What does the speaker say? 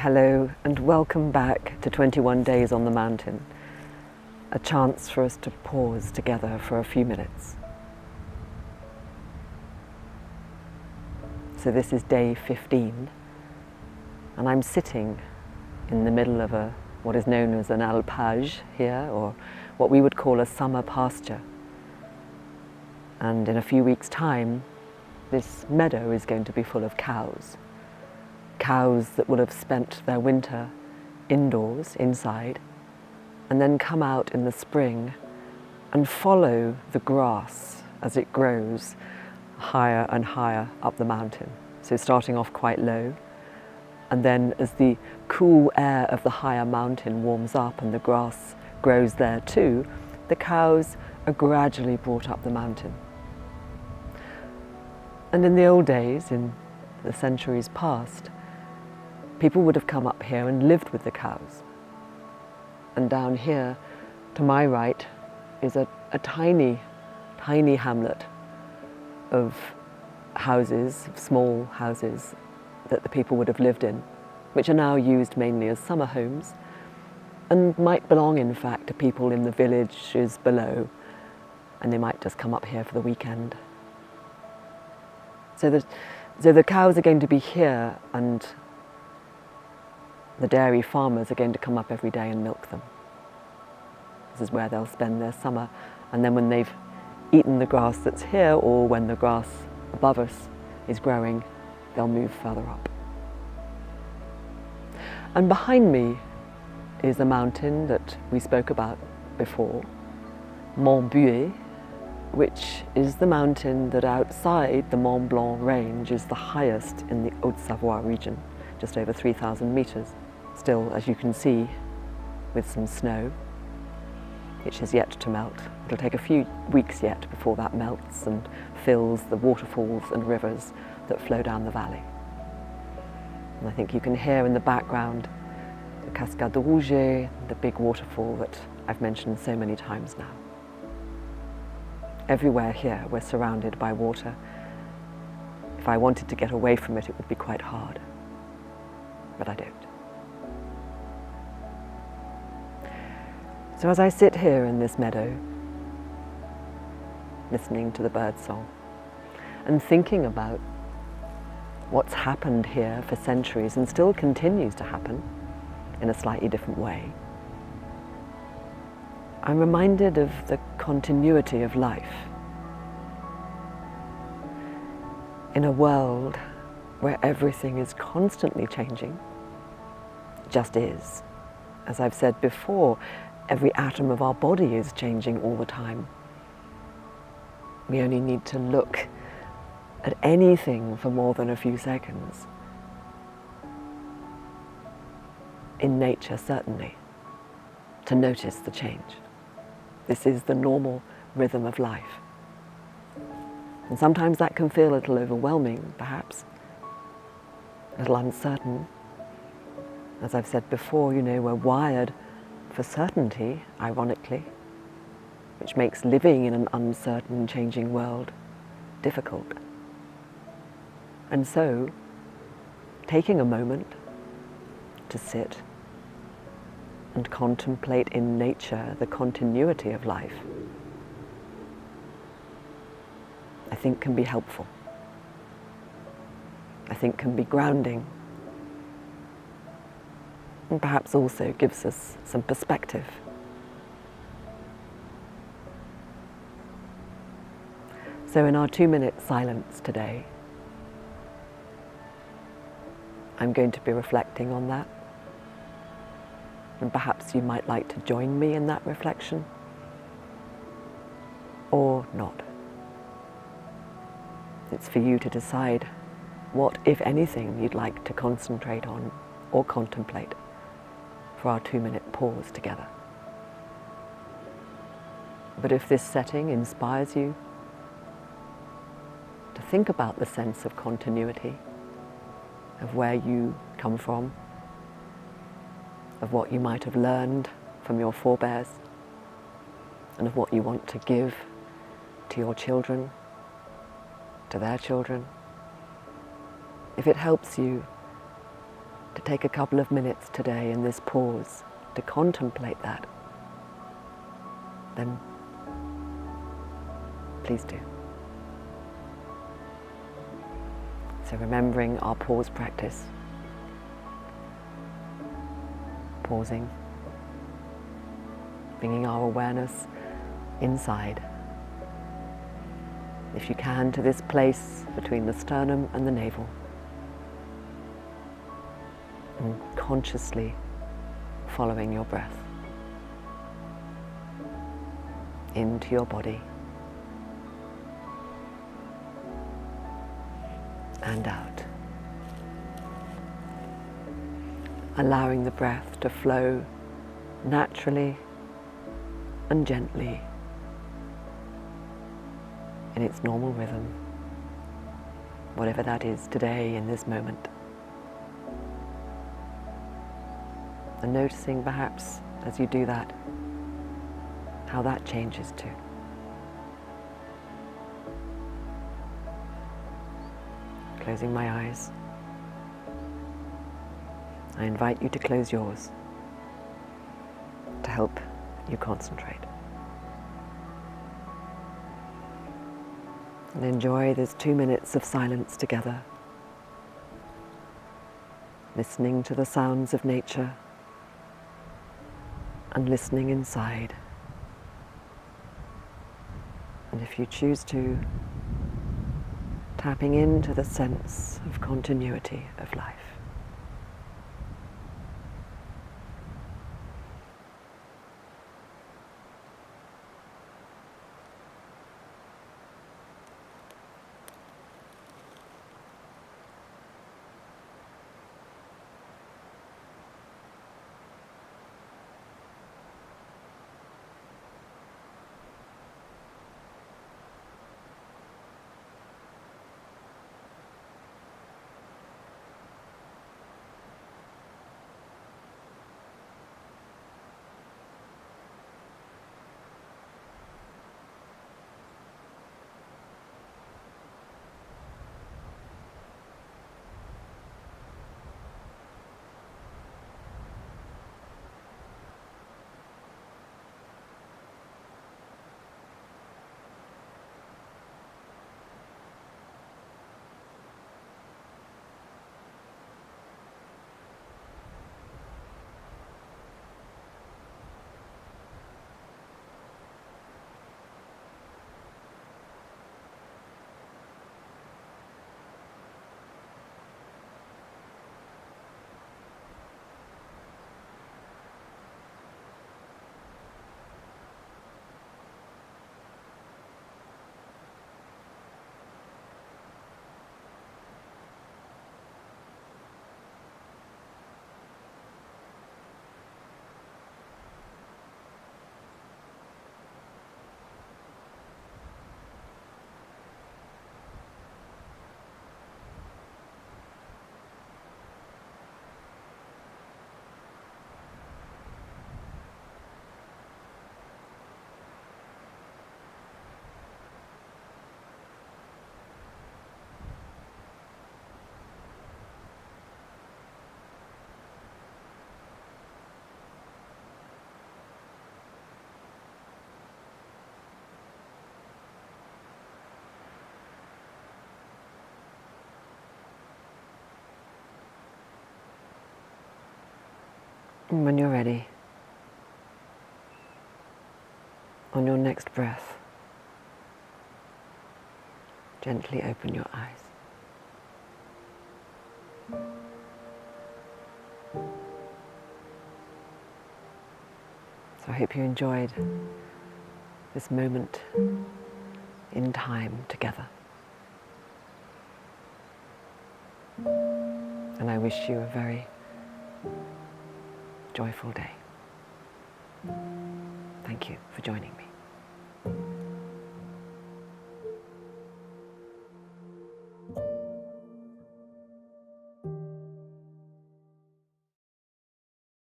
Hello and welcome back to 21 Days on the Mountain, a chance for us to pause together for a few minutes. So this is day 15 and I'm sitting in the middle of what is known as an alpage here, or what we would call a summer pasture. And in a few weeks' time, this meadow is going to be full of cows. Cows that will have spent their winter indoors, inside, and then come out in the spring and follow the grass as it grows higher and higher up the mountain. So starting off quite low, and then as the cool air of the higher mountain warms up and the grass grows there too, the cows are gradually brought up the mountain. And in the old days, in the centuries past, people would have come up here and lived with the cows. And down here, to my right, is a tiny, tiny hamlet of houses, small houses that the people would have lived in, which are now used mainly as summer homes, and might belong, in fact, to people in the villages below, and they might just come up here for the weekend. So the cows are going to be here, and the dairy farmers are going to come up every day and milk them. This is where they'll spend their summer. And then when they've eaten the grass that's here, or when the grass above us is growing, they'll move further up. And behind me is a mountain that we spoke about before, Mont Buet, which is the mountain that outside the Mont Blanc range is the highest in the Haute-Savoie region, just over 3,000 meters. Still, as you can see, with some snow, which is yet to melt. It'll take a few weeks yet before that melts and fills the waterfalls and rivers that flow down the valley. And I think you can hear in the background the Cascade de Rouget, the big waterfall that I've mentioned so many times now. Everywhere here we're surrounded by water. If I wanted to get away from it, it would be quite hard, but I don't. So as I sit here in this meadow, listening to the birdsong and thinking about what's happened here for centuries and still continues to happen in a slightly different way, I'm reminded of the continuity of life in a world where everything is constantly changing. It just is. As I've said before, every atom of our body is changing all the time. We only need to look at anything for more than a few seconds. In nature, certainly, to notice the change. This is the normal rhythm of life. And sometimes that can feel a little overwhelming, perhaps, a little uncertain. As I've said before, we're wired for certainty, ironically, which makes living in an uncertain, changing world difficult. And so, taking a moment to sit and contemplate in nature the continuity of life, I think can be helpful. I think can be grounding, and perhaps also gives us some perspective. So in our 2-minute silence today, I'm going to be reflecting on that. And perhaps you might like to join me in that reflection, or not. It's for you to decide what, if anything, you'd like to concentrate on or contemplate for our 2-minute pause together. But if this setting inspires you to think about the sense of continuity, of where you come from, of what you might have learned from your forebears, and of what you want to give to your children, to their children, if it helps you to take a couple of minutes today in this pause to contemplate that, then please do. So remembering our pause practice, pausing, bringing our awareness inside, if you can, to this place between the sternum and the navel, and consciously following your breath into your body and out, allowing the breath to flow naturally and gently in its normal rhythm, whatever that is today in this moment. And noticing perhaps as you do that, how that changes too. Closing my eyes, I invite you to close yours to help you concentrate. And enjoy those 2 minutes of silence together, listening to the sounds of nature and listening inside. And if you choose to, tapping into the sense of continuity of life. And when you're ready, on your next breath, gently open your eyes. So I hope you enjoyed this moment in time together. And I wish you a very joyful day. Thank you for joining me.